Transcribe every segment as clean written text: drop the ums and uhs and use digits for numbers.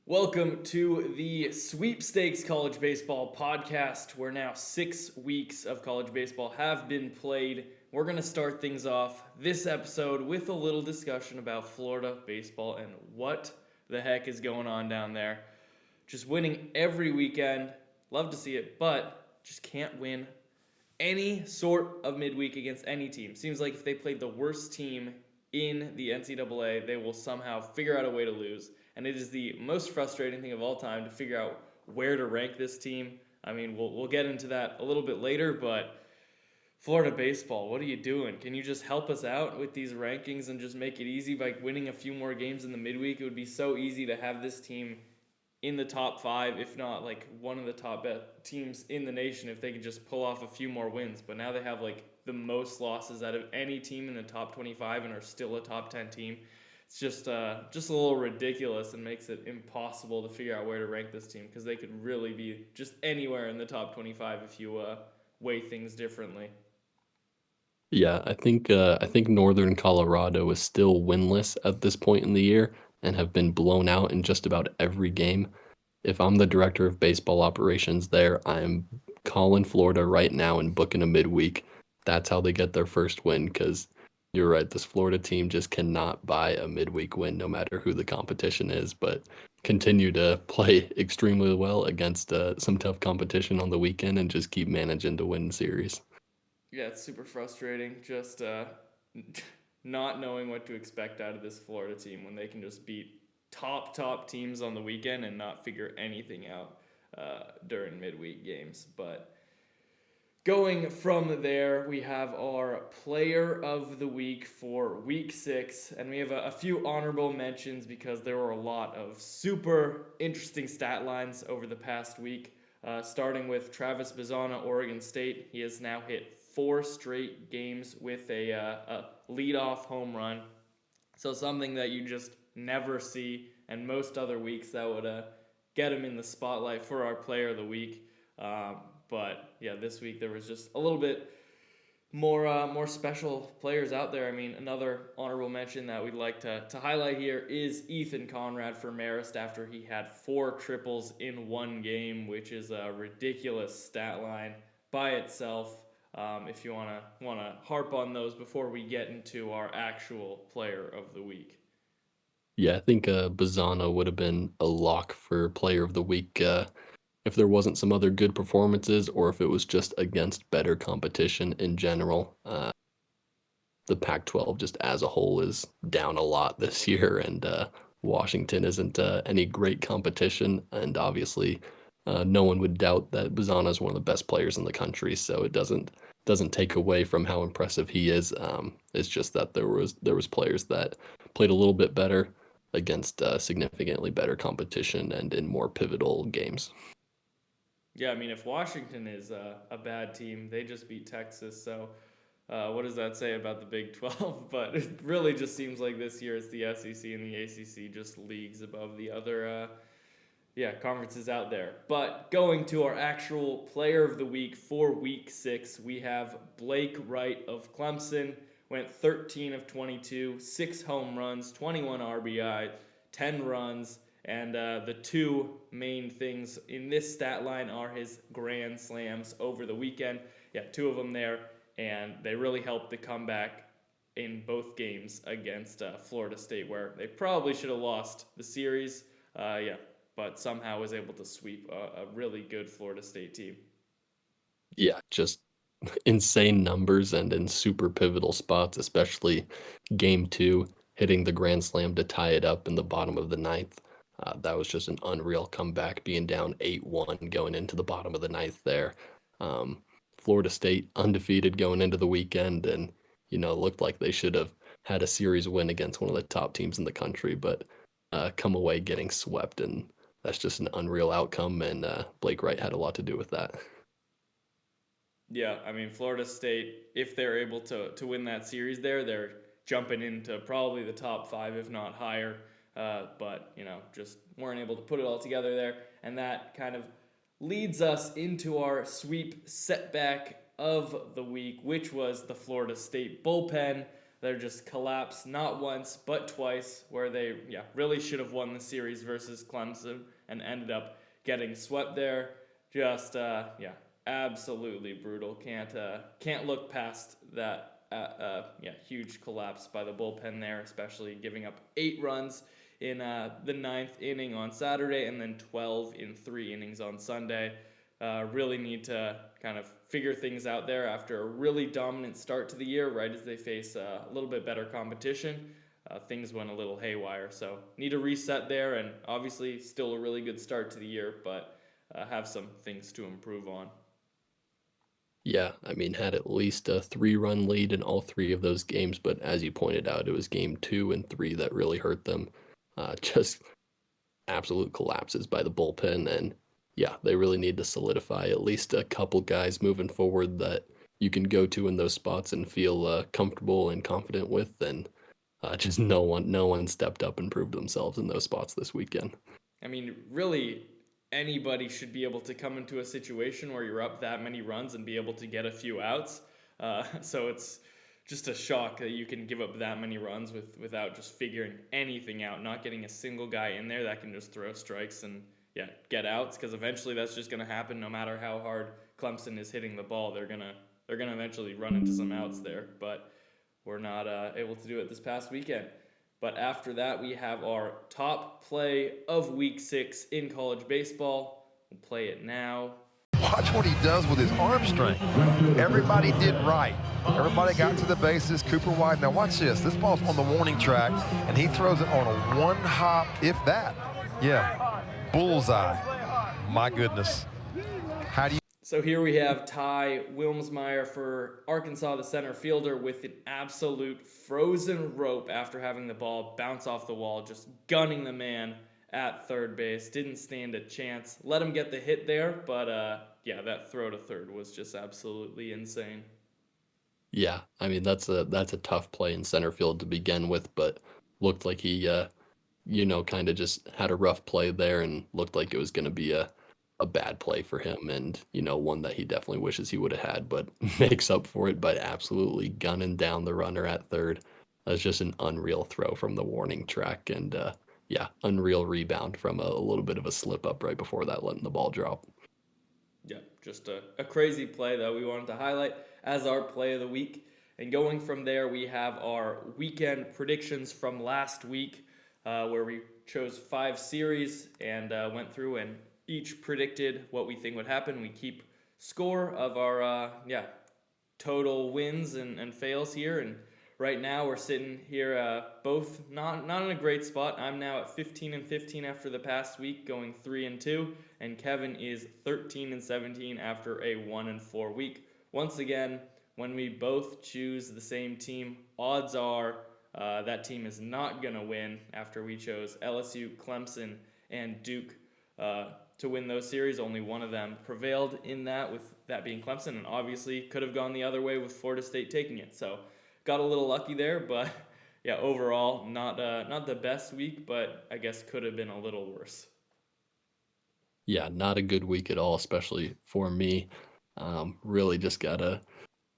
Welcome to the Sweepstakes College Baseball podcast, where now 6 weeks of college baseball have been played. We're going to start things off this episode with a little discussion about Florida baseball and what the heck is going on down there. Just winning every weekend. Love to see it, but just can't win any sort of midweek against any team. Seems like if they played the worst team in the NCAA, they will somehow figure out a way to lose. And it is the most frustrating thing of all time to figure out where to rank this team. I mean, we'll get into that a little bit later, but Florida baseball, what are you doing? Can you just help us out with these rankings and just make it easy by winning a few more games in the midweek? It would be so easy to have this team in the top five, if not like one of the top teams in the nation, if they could just pull off a few more wins. But now they have like the most losses out of any team in the top 25 and are still a top 10 team. It's just a little ridiculous and makes it impossible to figure out where to rank this team because they could really be just anywhere in the top 25 if you weigh things differently. Yeah, I think Northern Colorado is still winless at this point in the year and have been blown out in just about every game. If I'm the director of baseball operations there, I'm calling Florida right now and booking a midweek. That's how they get their first win because you're right, this Florida team just cannot buy a midweek win no matter who the competition is, but continue to play extremely well against some tough competition on the weekend and just keep managing to win series. Yeah, it's super frustrating. Just not knowing what to expect out of this Florida team when they can just beat top teams on the weekend and not figure anything out during midweek games. But going from there, we have our player of the week for week 6, and we have a few honorable mentions because there were a lot of super interesting stat lines over the past week. Starting with Travis Bazzana, Oregon State. He has now hit 4 straight games with a leadoff home run. So something that you just never see, and most other weeks that would get him in the spotlight for our player of the week. But yeah, this week there was just a little bit more special players out there. I mean, another honorable mention that we'd like to highlight here is Ethan Conrad for Marist after he had 4 triples in one game, which is a ridiculous stat line by itself. If you wanna harp on those before we get into our actual player of the week. Yeah, I think Bazzano would have been a lock for player of the week if there wasn't some other good performances or if it was just against better competition in general. The Pac-12 just as a whole is down a lot this year, and Washington isn't any great competition. And obviously, no one would doubt that Bazzano is one of the best players in the country. So it doesn't take away from how impressive he is. It's just that there was players that played a little bit better against significantly better competition and in more pivotal games. Yeah, I mean, if Washington is a bad team, they just beat Texas. So, what does that say about the Big 12? But it really just seems like this year it's the SEC and the ACC, just leagues above the other conferences out there. But going to our actual player of the week for week 6, we have Blake Wright of Clemson. Went 13 of 22, 6 home runs, 21 RBI, 10 runs. And the two main things in this stat line are his grand slams over the weekend. Yeah, 2 of them there. And they really helped the comeback in both games against Florida State, where they probably should have lost the series. But somehow was able to sweep a really good Florida State team. Yeah, just insane numbers and in super pivotal spots, especially game two, hitting the grand slam to tie it up in the bottom of the ninth. That was just an unreal comeback, being down 8-1 going into the bottom of the ninth there. Um, Florida State undefeated going into the weekend, and looked like they should have had a series win against one of the top teams in the country, but come away getting swept, and that's just an unreal outcome. And Blake Wright had a lot to do with that. Yeah, I mean Florida State, if they're able to win that series there, they're jumping into probably the top 5, if not higher. But just weren't able to put it all together there, and that kind of leads us into our sweep setback of the week, which was the Florida State bullpen. They're just collapsed not once but twice, where they really should have won the series versus Clemson and ended up getting swept there. Just absolutely brutal. Can't look past that. Huge collapse by the bullpen there, especially giving up 8 runs in the 9th inning on Saturday and then 12 in 3 innings on Sunday. Really need to kind of figure things out there after a really dominant start to the year, right as they face a little bit better competition. Things went a little haywire, so need a reset there, and obviously still a really good start to the year, but have some things to improve on. Yeah, I mean, had at least a 3-run lead in all 3 of those games, but as you pointed out, it was game 2 and 3 that really hurt them. Just absolute collapses by the bullpen, and yeah, they really need to solidify at least a couple guys moving forward that you can go to in those spots and feel comfortable and confident with, and just no one stepped up and proved themselves in those spots this weekend. I mean, really, anybody should be able to come into a situation where you're up that many runs and be able to get a few outs. So it's just a shock that you can give up that many runs without just figuring anything out, not getting a single guy in there that can just throw strikes and get outs, because eventually that's just going to happen no matter how hard Clemson is hitting the ball. They're gonna eventually run into some outs there, but we're not able to do it this past weekend. But after that, we have our top play of Week 6 in college baseball. We'll play it now. Watch what he does with his arm strength. Everybody did right. Everybody got to the bases. Cooper White. Now watch this. This ball's on the warning track, and he throws it on a one-hop, if that. Yeah, bullseye. My goodness. How do you... So here we have Ty Wilmsmeyer for Arkansas, the center fielder, with an absolute frozen rope after having the ball bounce off the wall, just gunning the man at third base. Didn't stand a chance. Let him get the hit there, but that throw to third was just absolutely insane. Yeah, I mean that's a tough play in center field to begin with, but looked like he kind of just had a rough play there and looked like it was going to be a bad play for him, and one that he definitely wishes he would have had, but makes up for it by absolutely gunning down the runner at third. That's just an unreal throw from the warning track, and unreal rebound from a little bit of a slip up right before that, letting the ball drop. Yeah, just a crazy play that we wanted to highlight as our play of the week. And going from there, we have our weekend predictions from last week, where we chose 5 series and went through and each predicted what we think would happen. We keep score of our total wins and fails here, and right now we're sitting here both not in a great spot. I'm now at 15-15 after the past week, going 3-2, and Kevin is 13-17 after a 1-4 week. Once again, when we both choose the same team, odds are that team is not gonna win. After we chose LSU, Clemson, and Duke to win those series, only one of them prevailed in that, with that being Clemson, and obviously could have gone the other way with Florida State taking it. So got a little lucky there, but overall not the best week, but I guess could have been a little worse. Yeah, not a good week at all, especially for me. Really just gotta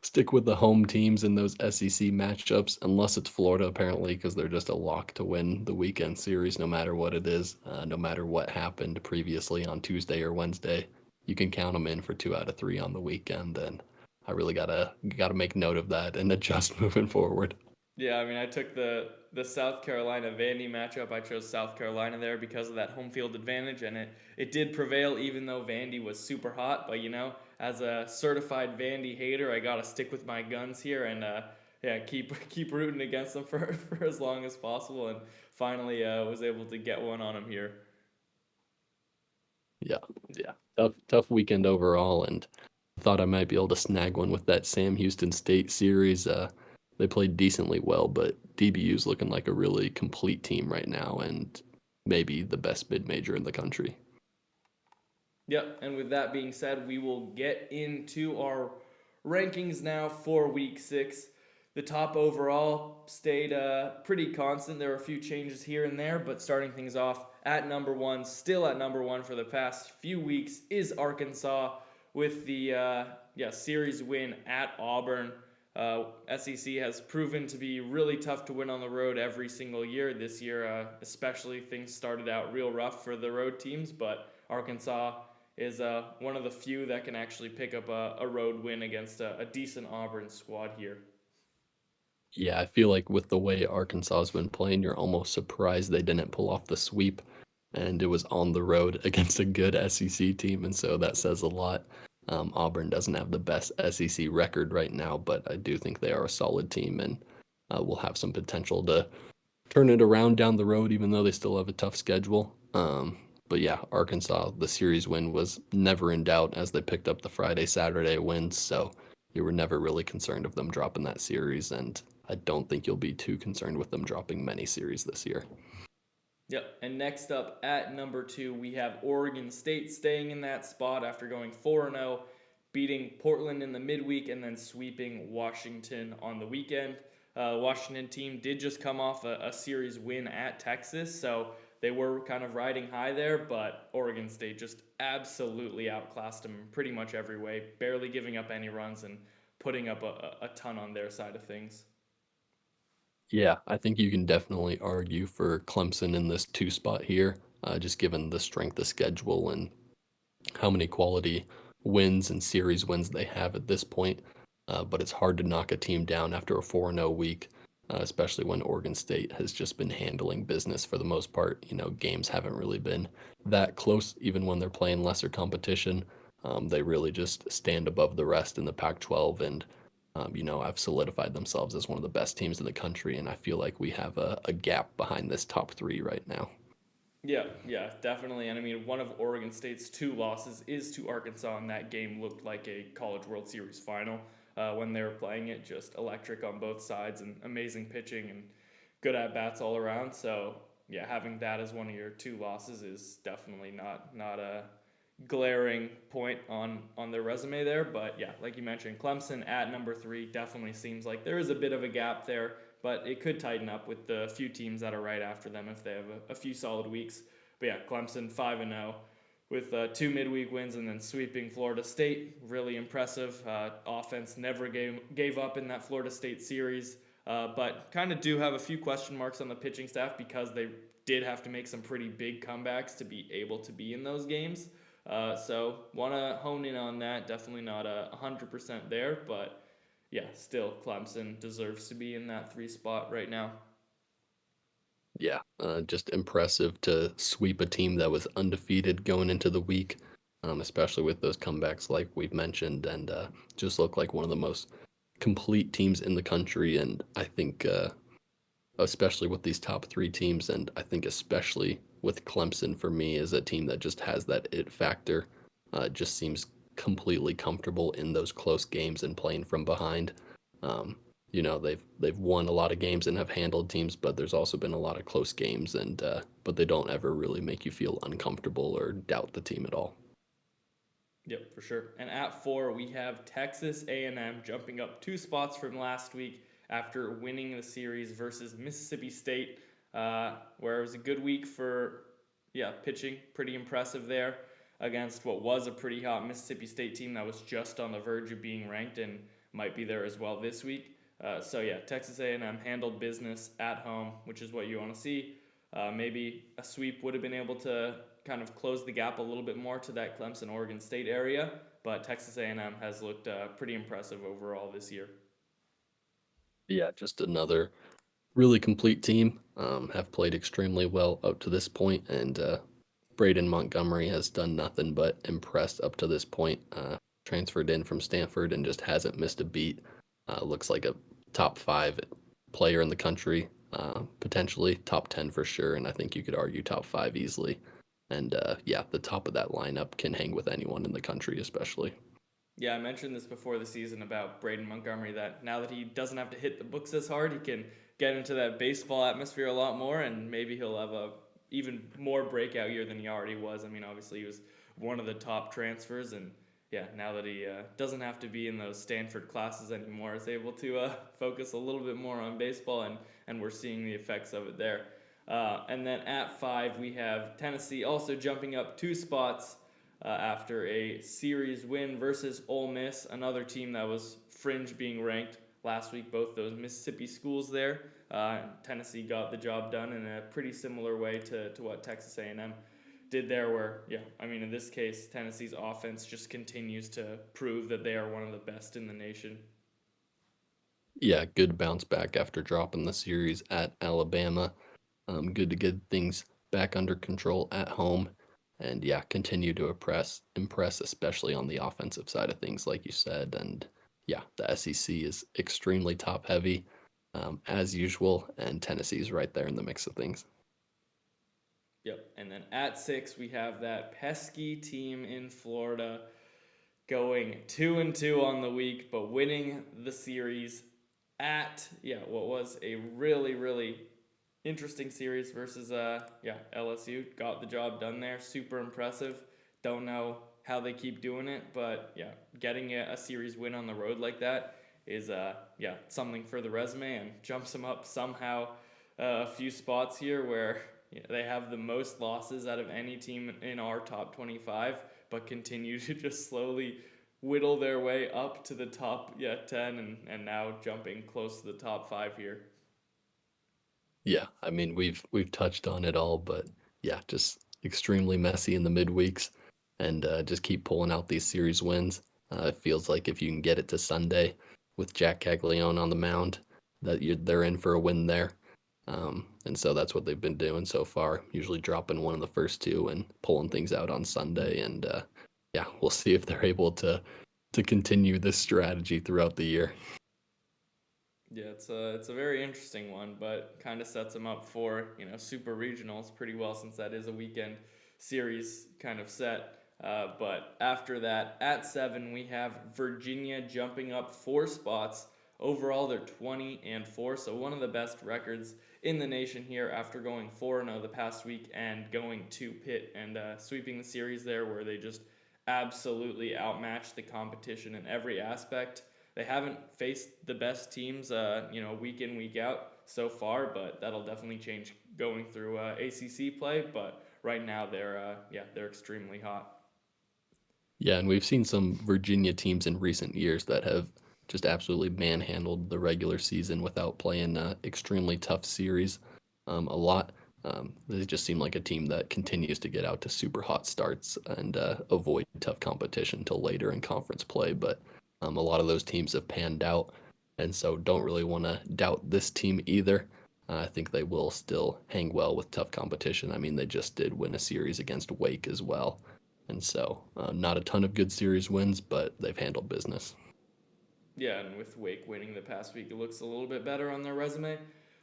stick with the home teams in those SEC matchups, unless it's Florida, apparently, because they're just a lock to win the weekend series, no matter what it is, no matter what happened previously on Tuesday or Wednesday. You can count them in for 2 out of 3 on the weekend, and I really gotta make note of that and adjust moving forward. Yeah, I mean, I took the South Carolina Vandy matchup. I chose South Carolina there because of that home field advantage, and it did prevail, even though Vandy was super hot. But as a certified Vandy hater, I gotta stick with my guns here and keep rooting against them for as long as possible. And finally, was able to get one on them here. Yeah. Tough weekend overall, and thought I might be able to snag one with that Sam Houston State series. They played decently well, but DBU's looking like a really complete team right now, and maybe the best mid-major in the country. Yep, and with that being said, we will get into our rankings now for Week 6. The top overall stayed pretty constant. There were a few changes here and there, but starting things off at number 1, still at number 1 for the past few weeks, is Arkansas with the series win at Auburn. SEC has proven to be really tough to win on the road every single year. This year, especially, things started out real rough for the road teams, but Arkansas is one of the few that can actually pick up a road win against a decent Auburn squad here. Yeah, I feel like with the way Arkansas has been playing, you're almost surprised they didn't pull off the sweep, and it was on the road against a good SEC team, and so that says a lot. Auburn doesn't have the best SEC record right now, but I do think they are a solid team and will have some potential to turn it around down the road, even though they still have a tough schedule. But yeah, Arkansas, the series win was never in doubt as they picked up the Friday, Saturday wins. So you were never really concerned of them dropping that series. And I don't think you'll be too concerned with them dropping many series this year. Yep. And next up at number 2, we have Oregon State staying in that spot after going 4-0, beating Portland in the midweek and then sweeping Washington on the weekend. Washington team did just come off a series win at Texas, so they were kind of riding high there, but Oregon State just absolutely outclassed them in pretty much every way, barely giving up any runs and putting up a ton on their side of things. Yeah, I think you can definitely argue for Clemson in this 2 spot here, just given the strength of schedule and how many quality wins and series wins they have at this point. But it's hard to knock a team down after a 4-0 week, especially when Oregon State has just been handling business for the most part. Games haven't really been that close, even when they're playing lesser competition. They really just stand above the rest in the Pac-12 and have solidified themselves as one of the best teams in the country. And I feel like we have a gap behind this top 3 right now. Yeah, definitely. And I mean, one of Oregon State's 2 losses is to Arkansas, and that game looked like a College World Series final when they were playing it. Just electric on both sides and amazing pitching and good at bats all around. So yeah, having that as one of your 2 losses is definitely not a glaring point on their resume there. But yeah, like you mentioned, Clemson at number 3 definitely seems like there is a bit of a gap there, but it could tighten up with the few teams that are right after them if they have a few solid weeks. But yeah, Clemson 5-0 with 2 midweek wins and then sweeping Florida State. Really impressive. Offense never gave up in that Florida State series, but kind of do have a few question marks on the pitching staff because they did have to make some pretty big comebacks to be able to be in those games. So want to hone in on that. Definitely not 100% there, but yeah, still Clemson deserves to be in that 3 spot right now. Yeah, just impressive to sweep a team that was undefeated going into the week, especially with those comebacks like we've mentioned, and just look like one of the most complete teams in the country. And I think, especially with these top 3 teams, and I think especially with Clemson for me, is a team that just has that it factor. Just seems completely comfortable in those close games and playing from behind. Um, they've won a lot of games and have handled teams, but there's also been a lot of close games, and but they don't ever really make you feel uncomfortable or doubt the team at all. Yep, for sure. And at 4, we have Texas A&M jumping up 2 spots from last week after winning the series versus Mississippi State, where it was a good week for pitching. Pretty impressive there against what was a pretty hot Mississippi State team that was just on the verge of being ranked and might be there as well this week. So yeah, Texas A&M handled business at home, which is what you want to see. Maybe a sweep would have been able to kind of close the gap a little bit more to that Clemson-Oregon State area, but Texas A&M has looked pretty impressive overall this year. Yeah, just another really complete team. Have played extremely well up to this point, and Braden Montgomery has done nothing but impressed up to this point. Transferred in from Stanford and just hasn't missed a beat. Looks like a top 5 player in the country, potentially top 10 for sure, and I think you could argue top 5 easily. And yeah, the top of that lineup can hang with anyone in the country, especially. Yeah, I mentioned this before the season about Braden Montgomery, that now that he doesn't have to hit the books as hard, he can get into that baseball atmosphere a lot more, and maybe he'll have a even more breakout year than he already was. I mean, obviously he was one of the top transfers, and yeah, now that he doesn't have to be in those Stanford classes anymore, is able to focus a little bit more on baseball, and we're seeing the effects of it there. And then at 5, we have Tennessee also jumping up 2 spots after a series win versus Ole Miss, another team that was fringe being ranked. last week, both those Mississippi schools there. Tennessee got the job done in a pretty similar way to what Texas A&M did there, where, yeah, I mean, in this case, Tennessee's offense just continues to prove that they are one of the best in the nation. Yeah, good bounce back after dropping the series at Alabama. Good to get things back under control at home, and yeah, continue to impress, especially on the offensive side of things, like you said. And yeah, the SEC is extremely top heavy, as usual, and Tennessee's right there in the mix of things. Yep. And then at 6, we have that pesky team in Florida going 2-2 on the week, but winning the series at, what was a really, really interesting series versus LSU. Got the job done there. Super impressive. Don't know how they keep doing it, but yeah, getting a series win on the road like that is something for the resume, and jumps them up somehow a few spots here where they have the most losses out of any team in our top 25, but continue to just slowly whittle their way up to the top 10, and now jumping close to the top 5 here. Yeah, I mean we've touched on it all, but yeah, just extremely messy in the midweeks, and just keep pulling out these series wins. It feels like if you can get it to Sunday with Jack Caglione on the mound, that they're in for a win there. And so that's what they've been doing so far, usually dropping one of the first two and pulling things out on Sunday. And yeah, we'll see if they're able to continue this strategy throughout the year. Yeah, it's a very interesting one, but kind of sets them up for super regionals pretty well, since that is a weekend series kind of set. But after that, at 7, we have Virginia jumping up 4 spots. Overall, they're 20-4, so one of the best records in the nation here after going 4-0 the past week and going to Pitt and sweeping the series there, where they just absolutely outmatched the competition in every aspect. They haven't faced the best teams, week in, week out so far, but that'll definitely change going through ACC play. But right now, they're extremely hot. Yeah, and we've seen some Virginia teams in recent years that have just absolutely manhandled the regular season without playing extremely tough series a lot. They just seem like a team that continues to get out to super hot starts and avoid tough competition till later in conference play. But a lot of those teams have panned out, and so don't really want to doubt this team either. I think they will still hang well with tough competition. I mean, they just did win a series against Wake as well. And so, not a ton of good series wins, but they've handled business. Yeah, and with Wake winning the past week, it looks a little bit better on their resume.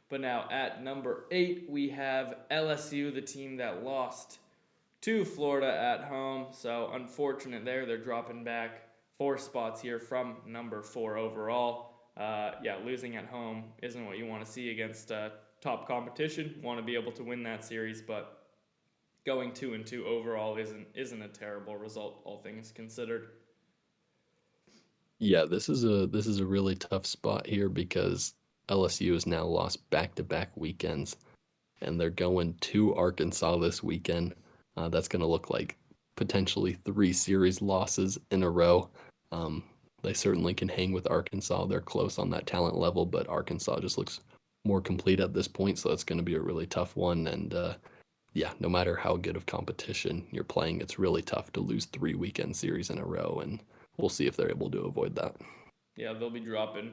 But now at number 8, we have LSU, the team that lost to Florida at home. So unfortunate there. They're dropping back 4 spots here from number 4 overall. Losing at home isn't what you want to see against top competition. Want to be able to win that series, but going 2-2 overall isn't a terrible result, all things considered. Yeah, this is a really tough spot here because LSU has now lost back-to-back weekends, and they're going to Arkansas this weekend. That's going to look like potentially 3 series losses in a row. Um, they certainly can hang with Arkansas. They're close on that talent level, but Arkansas just looks more complete at this point, so that's going to be a really tough one. And yeah, no matter how good of competition you're playing, it's really tough to lose 3 weekend series in a row, and we'll see if they're able to avoid that. Yeah, they'll be dropping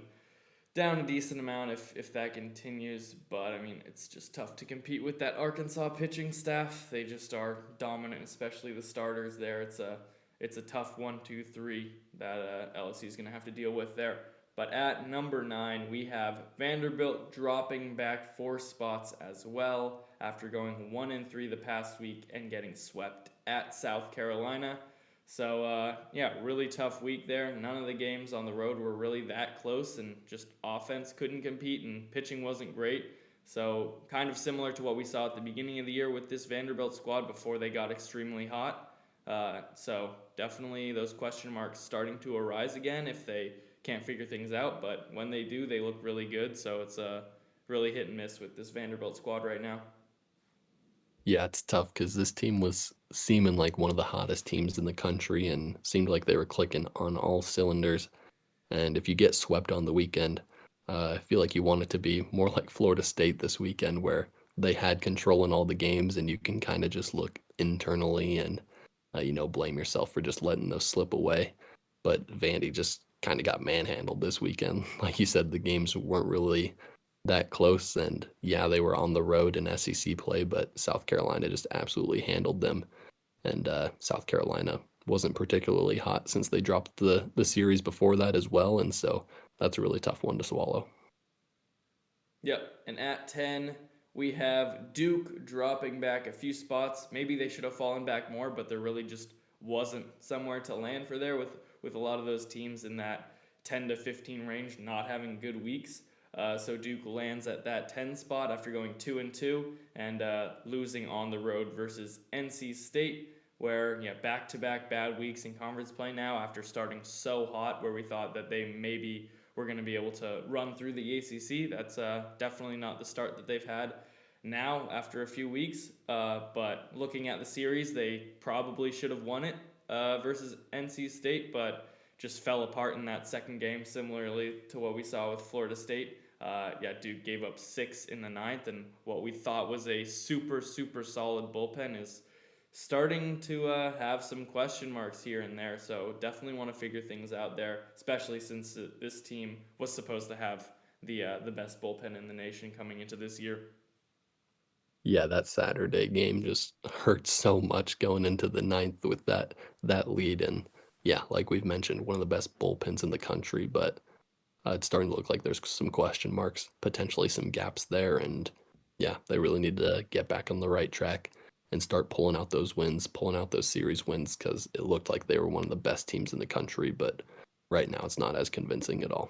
down a decent amount if that continues. But I mean, it's just tough to compete with that Arkansas pitching staff. They just are dominant, especially the starters there. It's a tough 1-2-3 that LSU is going to have to deal with there. But at number 9, we have Vanderbilt dropping back 4 spots as well after going 1-3 the past week and getting swept at South Carolina. So, really tough week there. None of the games on the road were really that close, and just offense couldn't compete, and pitching wasn't great. So, kind of similar to what we saw at the beginning of the year with this Vanderbilt squad before they got extremely hot. So, definitely those question marks starting to arise again if they can't figure things out. But when they do, they look really good. So, it's really hit and miss with this Vanderbilt squad right now. Yeah, it's tough because this team was seeming like one of the hottest teams in the country and seemed like they were clicking on all cylinders. And if you get swept on the weekend, I feel like you want it to be more like Florida State this weekend, where they had control in all the games, and you can kind of just look internally and blame yourself for just letting those slip away. But Vandy just kind of got manhandled this weekend. Like you said, the games weren't really that close, and yeah, they were on the road in SEC play, but South Carolina just absolutely handled them. And South Carolina wasn't particularly hot since they dropped the series before that as well, and so that's a really tough one to swallow. Yep. And at 10, we have Duke dropping back a few spots. Maybe they should have fallen back more, but there really just wasn't somewhere to land for there with a lot of those teams in that 10 to 15 range not having good weeks. So Duke lands at that 10 spot after going 2-2 and losing on the road versus NC State, where back-to-back bad weeks in conference play now after starting so hot, where we thought that they maybe were going to be able to run through the ACC. That's definitely not the start that they've had now after a few weeks. But looking at the series, they probably should have won it versus NC State, but just fell apart in that second game, similarly to what we saw with Florida State. Duke gave up 6 in the ninth, and what we thought was a super, super solid bullpen is starting to have some question marks here and there. So definitely want to figure things out there, especially since this team was supposed to have the best bullpen in the nation coming into this year. Yeah, that Saturday game just hurt so much going into the ninth with that lead, and yeah, like we've mentioned, one of the best bullpens in the country, but it's starting to look like there's some question marks, potentially some gaps there, and yeah, they really need to get back on the right track and start pulling out those wins, pulling out those series wins, because it looked like they were one of the best teams in the country, but right now it's not as convincing at all.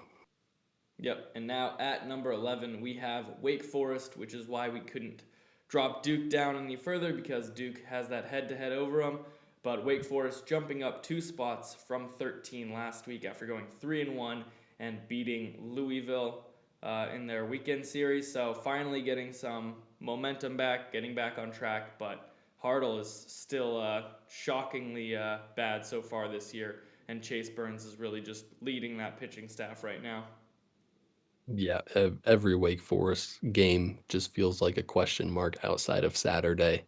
Yep, and now at number 11, we have Wake Forest, which is why we couldn't drop Duke down any further because Duke has that head-to-head over them. But Wake Forest jumping up 2 spots from 13 last week after going 3-1 and beating Louisville in their weekend series. So finally getting some momentum back, getting back on track. But Hartle is still shockingly bad so far this year, and Chase Burns is really just leading that pitching staff right now. Yeah, every Wake Forest game just feels like a question mark outside of Saturday.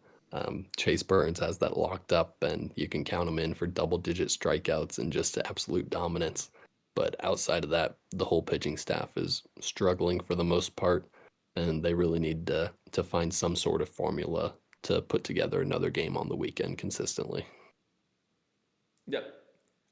Chase Burns has that locked up, and you can count him in for double-digit strikeouts and just absolute dominance. But outside of that, the whole pitching staff is struggling for the most part, and they really need to find some sort of formula to put together another game on the weekend consistently. Yep.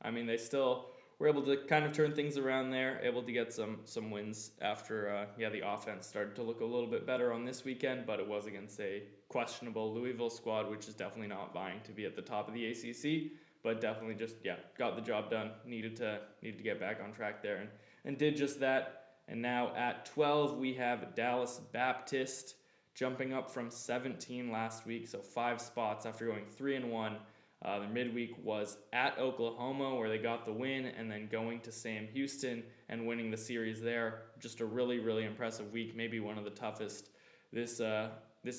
I mean, they still were able to kind of turn things around there, able to get some wins after the offense started to look a little bit better on this weekend, but it was against a questionable Louisville squad, which is definitely not vying to be at the top of the ACC, but definitely just got the job done. Needed to get back on track there and did just that. And now at 12 we have Dallas Baptist jumping up from 17 last week, so 5 spots after going 3-1. Their midweek was at Oklahoma, where they got the win, and then going to Sam Houston and winning the series there. Just a really, really impressive week, maybe one of the toughest this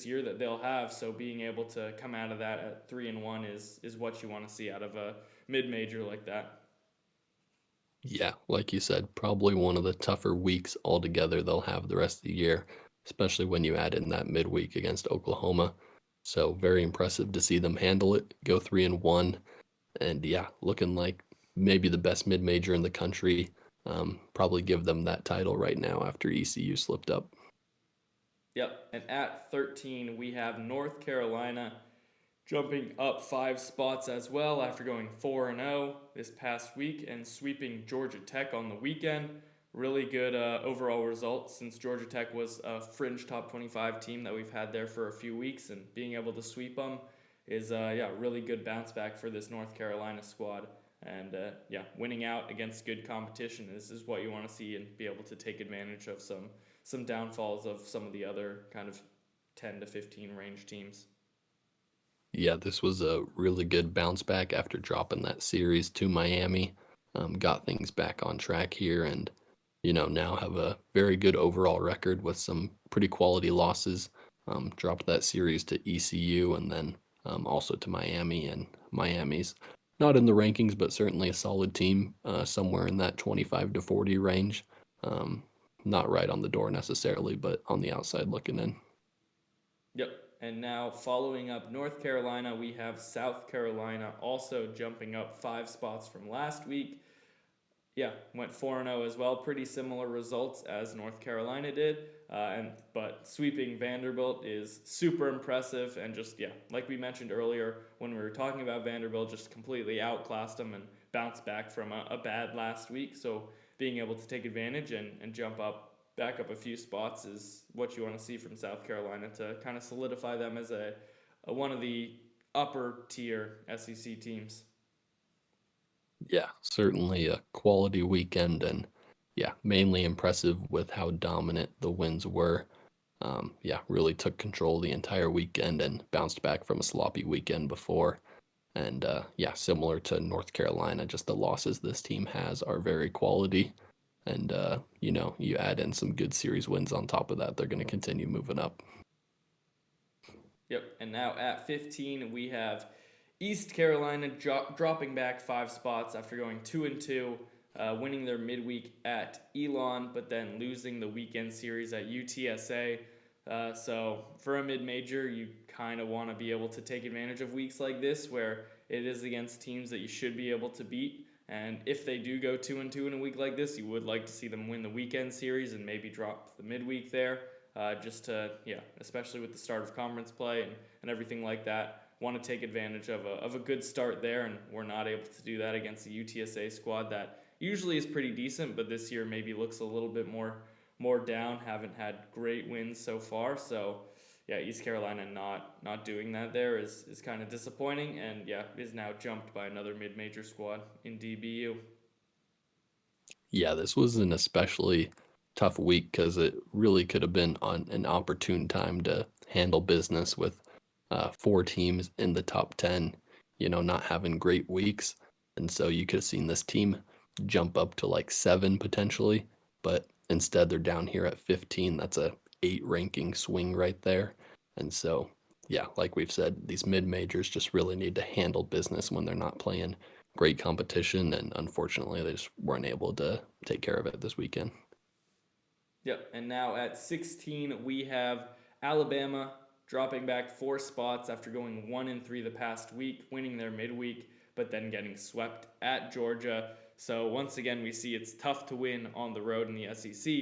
year that they'll have. So being able to come out of that at 3-1 is what you want to see out of a mid-major like that. Yeah, like you said, probably one of the tougher weeks altogether they'll have the rest of the year, especially when you add in that midweek against Oklahoma. So very impressive to see them handle it, go 3-1, and yeah, looking like maybe the best mid-major in the country. Probably give them that title right now after ECU slipped up. Yep, and at 13 we have North Carolina jumping up 5 spots as well after going 4-0 this past week and sweeping Georgia Tech on the weekend. Really good overall result since Georgia Tech was a fringe top 25 team that we've had there for a few weeks, and being able to sweep them is really good bounce back for this North Carolina squad. And winning out against good competition is what you want to see, and be able to take advantage of some downfalls of some of the other kind of 10 to 15 range teams. Yeah, this was a really good bounce back after dropping that series to Miami. Got things back on track here, and now have a very good overall record with some pretty quality losses. Dropped that series to ECU, and then also to Miami, and Miami's not in the rankings, but certainly a solid team, somewhere in that 25 to 40 range. Um, not right on the door necessarily, but on the outside looking in. Yep. And now following up North Carolina, we have South Carolina also jumping up 5 spots from last week. Yeah, went 4-0 as well. Pretty similar results as North Carolina did. But sweeping Vanderbilt is super impressive, and just, yeah, like we mentioned earlier when we were talking about Vanderbilt, just completely outclassed them and bounced back from a bad last week. So being able to take advantage and jump back up a few spots is what you want to see from South Carolina to kind of solidify them as a one of the upper tier SEC teams. Yeah, certainly a quality weekend, and yeah, mainly impressive with how dominant the wins were. Yeah, really took control the entire weekend and bounced back from a sloppy weekend before. And yeah, similar to North Carolina, just the losses this team has are very quality. And, you add in some good series wins on top of that, they're going to continue moving up. Yep. And now at 15, we have East Carolina dropping back 5 spots after going 2-2, winning their midweek at Elon, but then losing the weekend series at UTSA. So for a mid-major, you kind of want to be able to take advantage of weeks like this where it is against teams that you should be able to beat. And if they do go 2-2 in a week like this, you would like to see them win the weekend series and maybe drop the midweek there. Just to, yeah, especially with the start of conference play and everything like that, want to take advantage of a good start there, and we're not able to do that against the UTSA squad that usually is pretty decent, but this year maybe looks a little bit more down, haven't had great wins so far, so yeah, East Carolina not doing that there is kind of disappointing, and yeah, is now jumped by another mid-major squad in DBU. Yeah, this was an especially tough week because it really could have been on an opportune time to handle business with 4 teams in the top 10, not having great weeks. And so you could have seen this team jump up to like 7 potentially, but instead they're down here at 15. That's a 8 ranking swing right there. And so, yeah, like we've said, these mid majors just really need to handle business when they're not playing great competition, and unfortunately, they just weren't able to take care of it this weekend. Yep, and now at 16, we have Alabama dropping back 4 spots after going 1-3 the past week, winning their midweek, but then getting swept at Georgia. So once again, we see it's tough to win on the road in the SEC,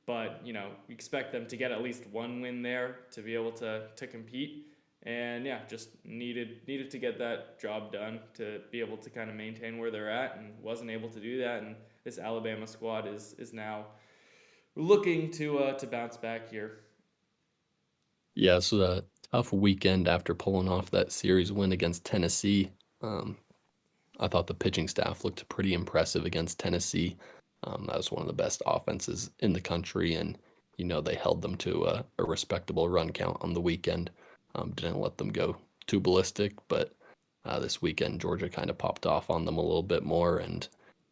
but you expect them to get at least one win there to be able to compete. And yeah, just needed to get that job done to be able to kind of maintain where they're at, and wasn't able to do that. And this Alabama squad is now looking to bounce back here. Yeah, so a tough weekend after pulling off that series win against Tennessee. Um, I thought the pitching staff looked pretty impressive against Tennessee. That was one of the best offenses in the country, and they held them to a respectable run count on the weekend. Didn't let them go too ballistic, but this weekend Georgia kind of popped off on them a little bit more, and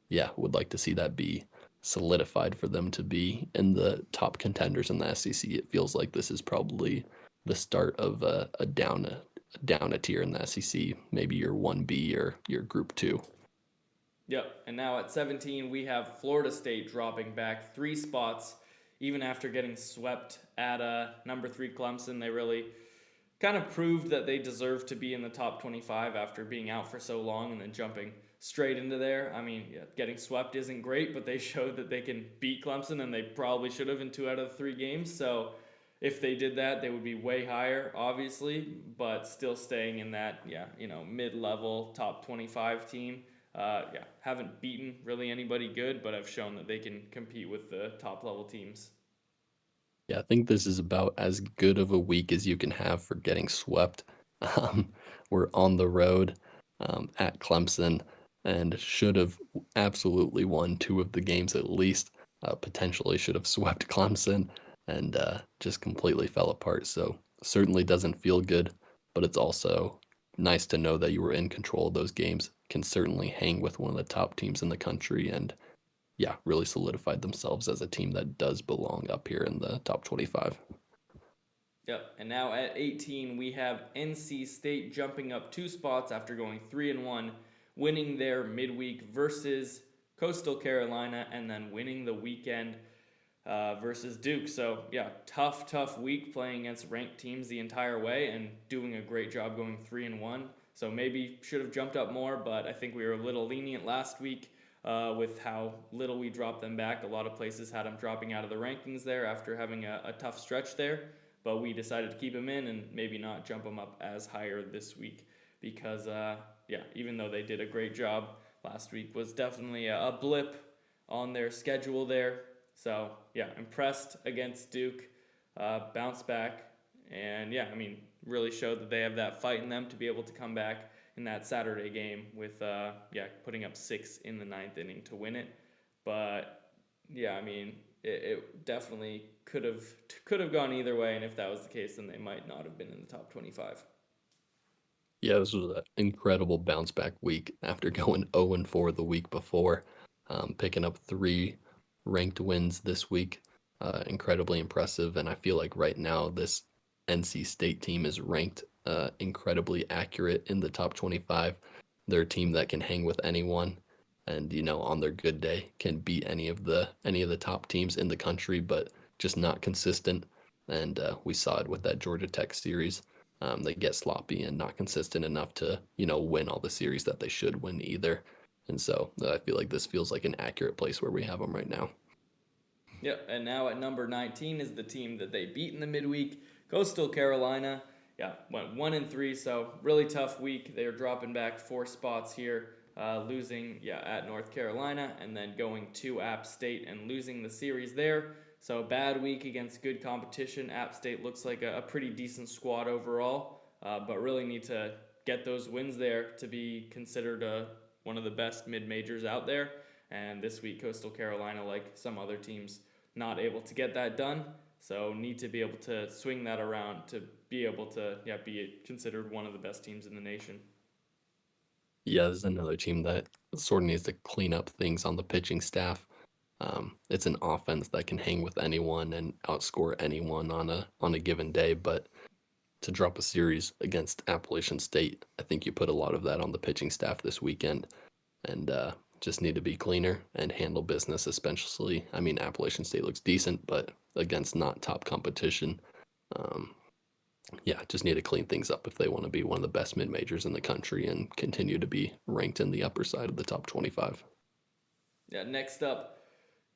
yeah, would like to see that be solidified for them to be in the top contenders in the SEC. It feels like this is probably the start of a down a tier in the SEC, maybe your 1B or your Group 2. Yep, and now at 17, we have Florida State dropping back 3 spots, even after getting swept at number 3 Clemson. They really kind of proved that they deserve to be in the top 25 after being out for so long and then jumping straight into there. I mean, yeah, getting swept isn't great, but they showed that they can beat Clemson, and they probably should have in 2 out of the 3 games. So if they did that, they would be way higher, obviously, but still staying in that, mid-level top 25 team. Haven't beaten really anybody good, but have shown that they can compete with the top level teams. Yeah, I think this is about as good of a week as you can have for getting swept. Um, we're on the road at Clemson and should have absolutely won 2 of the games at least. Potentially should have swept Clemson, and just completely fell apart. So certainly doesn't feel good, but it's also nice to know that you were in control of those games, can certainly hang with one of the top teams in the country, and yeah, really solidified themselves as a team that does belong up here in the top 25. Yep, and now at 18, we have NC State jumping up 2 spots after going 3-1, winning their midweek versus Coastal Carolina, and then winning the weekend. versus Duke. So yeah, tough week playing against ranked teams the entire way and doing a great job going 3-1. So maybe should have jumped up more, but I think we were a little lenient last week with how little we dropped them back. A lot of places had them dropping out of the rankings there after having a tough stretch there, but we decided to keep them in and maybe not jump them up as higher this week because yeah, even though they did a great job last week, was definitely a blip on their schedule there. So yeah, impressed against Duke, bounced back, and yeah, I mean, really showed that they have that fight in them to be able to come back in that Saturday game with putting up 6 in the 9th inning to win it. But yeah, I mean, it definitely could have gone either way, and if that was the case, then they might not have been in the top 25. Yeah, this was an incredible bounce back week after going 0-4 the week before, picking up 3 ranked wins this week. Incredibly impressive, and I feel like right now this NC State team is ranked incredibly accurate in the top 25. They're a team that can hang with anyone, and on their good day can beat any of the top teams in the country, but just not consistent. And we saw it with that Georgia Tech series. They get sloppy and not consistent enough to, win all the series that they should win either. And so I feel like this feels like an accurate place where we have them right now. Yep, and now at number 19 is the team that they beat in the midweek, Coastal Carolina. Yeah, went 1-3, so really tough week. They are dropping back 4 spots here, losing at North Carolina, and then going to App State and losing the series there. So bad week against good competition. App State looks like a pretty decent squad overall, but really need to get those wins there to be considered one of the best mid-majors out there. And this week, Coastal Carolina, like some other teams, not able to get that done. So need to be able to swing that around to be able to be considered one of the best teams in the nation. Yeah, there's another team that sort of needs to clean up things on the pitching staff. It's an offense that can hang with anyone and outscore anyone on a given day, but to drop a series against Appalachian State, I think you put a lot of that on the pitching staff this weekend, and just need to be cleaner and handle business, especially. I mean, Appalachian State looks decent, but against not top competition, um, just need to clean things up if they want to be one of the best mid majors in the country and continue to be ranked in the upper side of the top 25. Yeah, next up,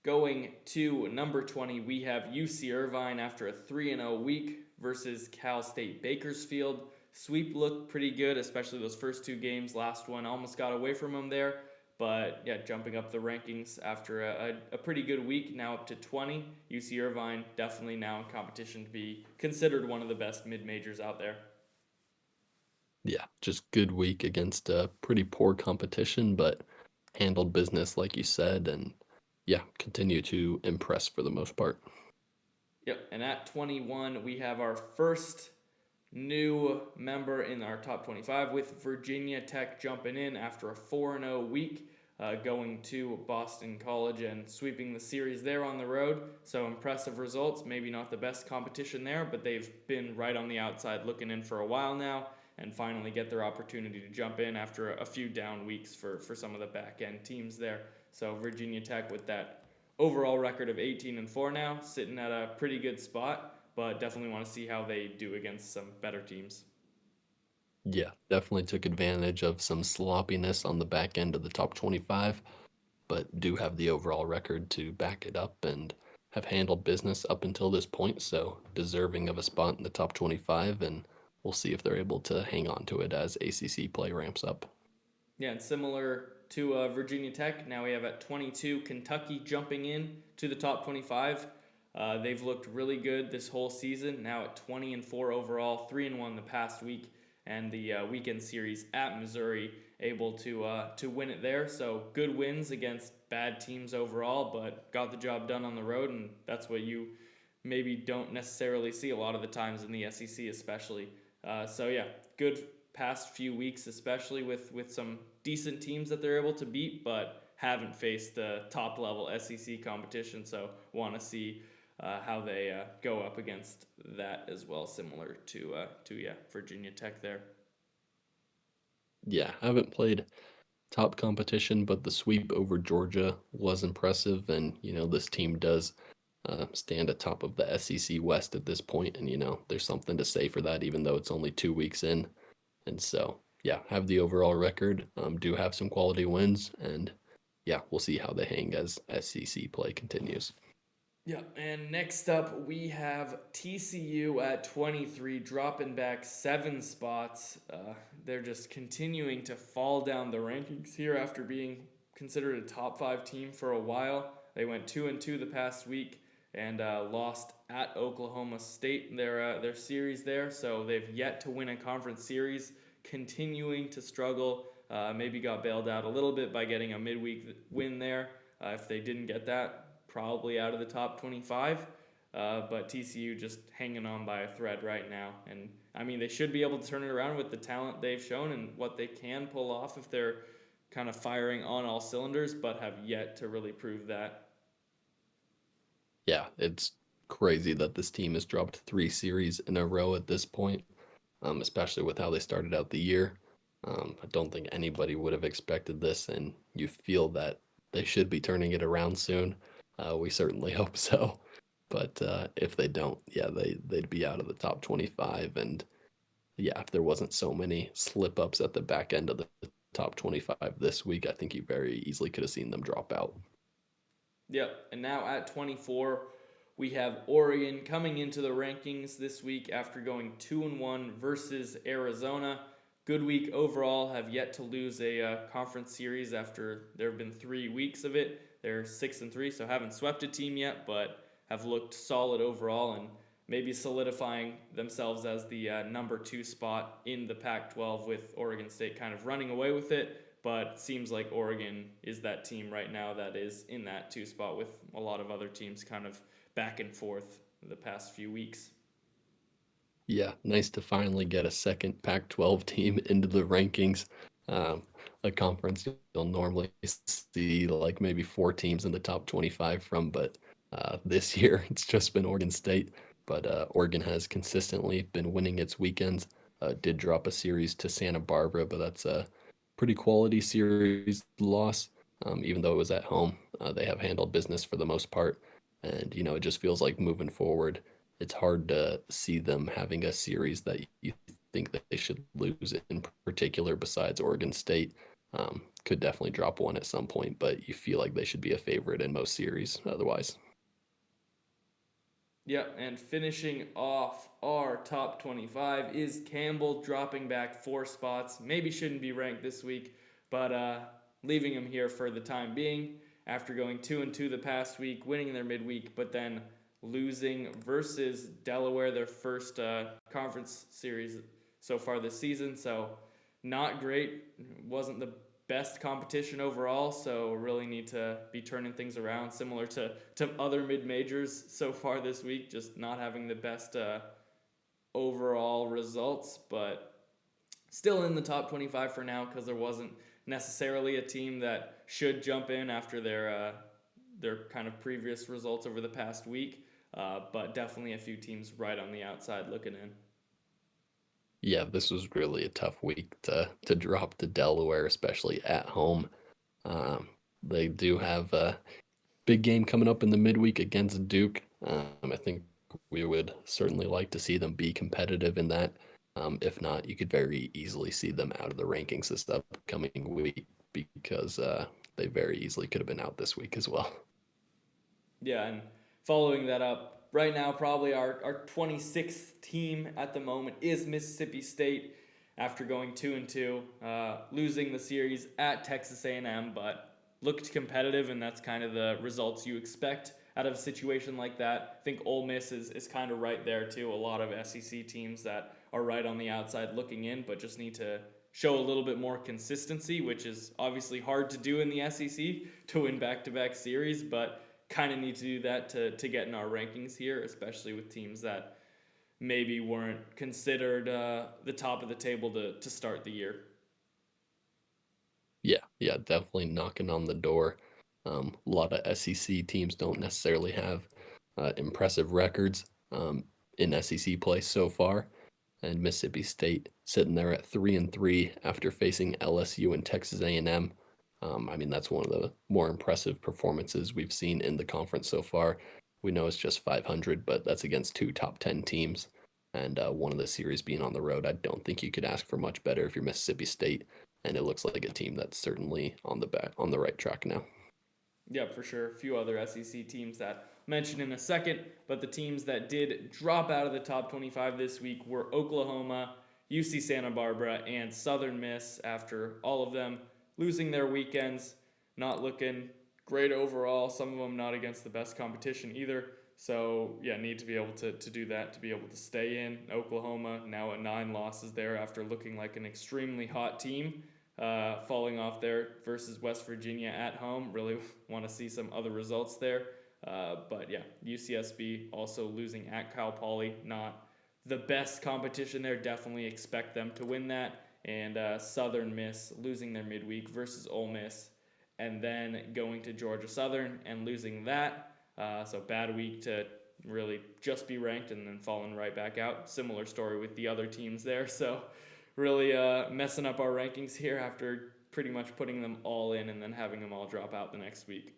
going to number 20, we have UC Irvine after a 3-0 week versus Cal State Bakersfield. Sweep looked pretty good, especially those first 2 games. Last one almost got away from them there. But yeah, jumping up the rankings after a pretty good week, now up to 20. UC Irvine definitely now in competition to be considered one of the best mid-majors out there. Yeah, just good week against a pretty poor competition, but handled business like you said, and continue to impress for the most part. Yep, and at 21, we have our first new member in our top 25 with Virginia Tech jumping in after a 4-0 week, going to Boston College and sweeping the series there on the road. So impressive results. Maybe not the best competition there, but they've been right on the outside looking in for a while now and finally get their opportunity to jump in after a few down weeks for some of the back end teams there. So Virginia Tech with that overall record of 18-4 now, sitting at a pretty good spot, but definitely want to see how they do against some better teams. Yeah, definitely took advantage of some sloppiness on the back end of the top 25, but do have the overall record to back it up and have handled business up until this point, so deserving of a spot in the top 25, and we'll see if they're able to hang on to it as ACC play ramps up. Yeah, and similar to Virginia Tech, now we have at 22 Kentucky jumping in to the top 25. They've looked really good this whole season, now at 20-4 overall, 3-1 the past week, and the weekend series at Missouri able to win it there. So good wins against bad teams overall, but got the job done on the road, and that's what you maybe don't necessarily see a lot of the times in the SEC especially. So yeah, good past few weeks, especially with some decent teams that they're able to beat, but haven't faced the top level SEC competition. So want to see how they go up against that as well, similar to Virginia Tech there. Yeah, haven't played top competition, but the sweep over Georgia was impressive, and this team does stand atop of the SEC West at this point, and there's something to say for that, even though it's only 2 weeks in. And so, yeah, have the overall record, do have some quality wins, and yeah, we'll see how they hang as SEC play continues. Yeah, and next up we have TCU at 23, dropping back 7 spots. They're just continuing to fall down the rankings here after being considered a top 5 team for a while. They went 2-2 the past week and lost at Oklahoma State their series there, so they've yet to win a conference series. Continuing to struggle. Maybe got bailed out a little bit by getting a midweek win there. If they didn't get that, probably out of the top 25. But TCU just hanging on by a thread right now. And I mean, they should be able to turn it around with the talent they've shown and what they can pull off if they're kind of firing on all cylinders, but have yet to really prove that. Yeah, it's crazy that this team has dropped 3 series in a row at this point, especially with how they started out the year. I don't think anybody would have expected this, and you feel that they should be turning it around soon. We certainly hope so. But if they don't, yeah, they'd be out of the top 25. And yeah, if there wasn't so many slip ups at the back end of the top 25 this week, I think you very easily could have seen them drop out. Yep, and now at 24, we have Oregon coming into the rankings this week after going 2-1 versus Arizona. Good week overall, have yet to lose a conference series after there have been 3 weeks of it. They're 6-3, so haven't swept a team yet, but have looked solid overall and maybe solidifying themselves as the number 2 spot in the Pac-12 with Oregon State kind of running away with it. But seems like Oregon is that team right now that is in that 2 spot with a lot of other teams kind of back and forth the past few weeks. Yeah, nice to finally get a second Pac-12 team into the rankings. A conference you'll normally see like maybe 4 teams in the top 25 from, but this year it's just been Oregon State. But Oregon has consistently been winning its weekends. Did drop a series to Santa Barbara, but that's a pretty quality series loss. Even though it was at home, they have handled business for the most part. And, it just feels like moving forward, it's hard to see them having a series that you think that they should lose in particular besides Oregon State. Could definitely drop one at some point, but you feel like they should be a favorite in most series otherwise. Yeah, and finishing off our top 25 is Campbell dropping back 4 spots. Maybe shouldn't be ranked this week, but leaving him here for the time being after going 2-2 the past week, winning their midweek, but then losing versus Delaware, their first conference series so far this season. So not great. Wasn't the best competition overall, so really need to be turning things around, similar to other mid-majors so far this week, just not having the best overall results, but still in the top 25 for now because there wasn't necessarily a team that should jump in after their kind of previous results over the past week, but definitely a few teams right on the outside looking in. Yeah, this was really a tough week to drop to Delaware, especially at home. They do have a big game coming up in the midweek against Duke. I think we would certainly like to see them be competitive in that. If not, you could very easily see them out of the rankings this upcoming week because they very easily could have been out this week as well. Yeah, and following that up, right now probably our 26th team at the moment is Mississippi State after going 2-2, losing the series at Texas A&M, but looked competitive, and that's kind of the results you expect out of a situation like that. I think Ole Miss is kind of right there too. A lot of SEC teams that are right on the outside looking in, but just need to show a little bit more consistency, which is obviously hard to do in the SEC to win back-to-back series, but kind of need to do that to get in our rankings here, especially with teams that maybe weren't considered the top of the table to start the year. Yeah, definitely knocking on the door. A lot of SEC teams don't necessarily have impressive records in SEC play so far, and Mississippi State sitting there at 3-3 after facing LSU and Texas A&M. I mean, that's one of the more impressive performances we've seen in the conference so far. We know it's just 500, but that's against two top 10 teams. And one of the series being on the road, I don't think you could ask for much better if you're Mississippi State. And it looks like a team that's certainly on the right track now. Yep, for sure. A few other SEC teams that mentioned in a second, but the teams that did drop out of the top 25 this week were Oklahoma, UC Santa Barbara, and Southern Miss after all of them losing their weekends, not looking great overall. Some of them not against the best competition either. So, yeah, need to be able to do that, to be able to stay in. Oklahoma now at 9 losses there after looking like an extremely hot team. Falling off there versus West Virginia at home. Really want to see some other results there. But yeah, UCSB also losing at Cal Poly. Not the best competition there. Definitely expect them to win that. And Southern Miss losing their midweek versus Ole Miss. And then going to Georgia Southern and losing that. So bad week to really just be ranked and then falling right back out. Similar story with the other teams there. So really messing up our rankings here after pretty much putting them all in and then having them all drop out the next week.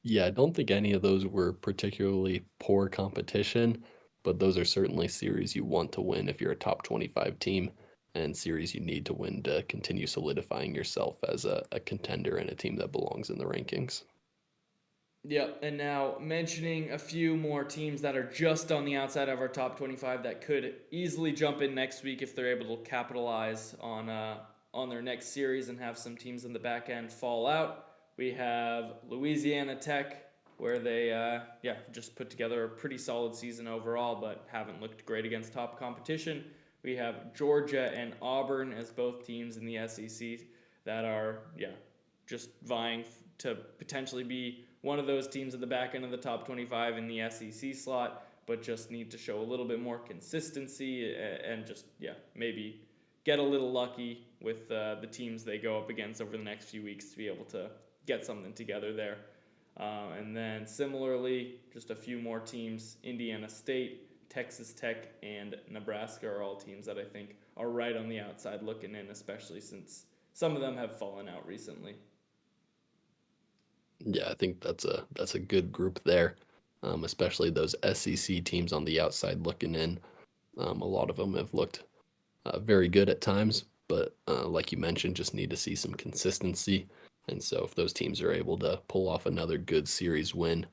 Yeah, I don't think any of those were particularly poor competition, but those are certainly series you want to win if you're a top 25 team and series you need to win to continue solidifying yourself as a contender and a team that belongs in the rankings. Yep, and now mentioning a few more teams that are just on the outside of our top 25 that could easily jump in next week if they're able to capitalize on their next series and have some teams in the back end fall out. We have Louisiana Tech, where they just put together a pretty solid season overall, but haven't looked great against top competition. We have Georgia and Auburn as both teams in the SEC that are just vying to potentially be one of those teams at the back end of the top 25 in the SEC slot, but just need to show a little bit more consistency and just maybe get a little lucky with the teams they go up against over the next few weeks to be able to get something together there. And then similarly, just a few more teams, Indiana State, Texas Tech, and Nebraska are all teams that I think are right on the outside looking in, especially since some of them have fallen out recently. Yeah, I think that's a good group there, especially those SEC teams on the outside looking in. A lot of them have looked very good at times, but like you mentioned, just need to see some consistency. And so if those teams are able to pull off another good series win,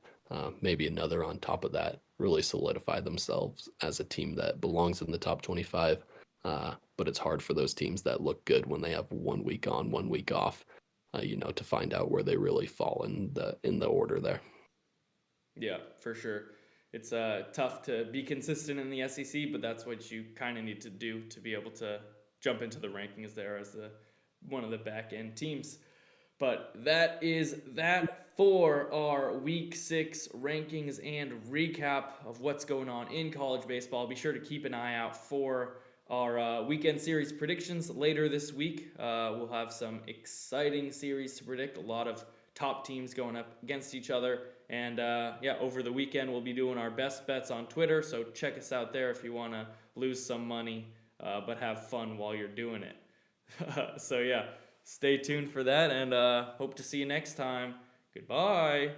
maybe another on top of that, really solidify themselves as a team that belongs in the top 25. But it's hard for those teams that look good when they have 1 week on, 1 week off, to find out where they really fall in the order there. Yeah, for sure. It's tough to be consistent in the SEC, but that's what you kind of need to do to be able to jump into the rankings there as one of the back end teams. But that is that for our Week 6 rankings and recap of what's going on in college baseball. Be sure to keep an eye out for our weekend series predictions later this week. We'll have some exciting series to predict, a lot of top teams going up against each other. And over the weekend, we'll be doing our best bets on Twitter. So check us out there if you want to lose some money, but have fun while you're doing it. So stay tuned for that and hope to see you next time. Goodbye.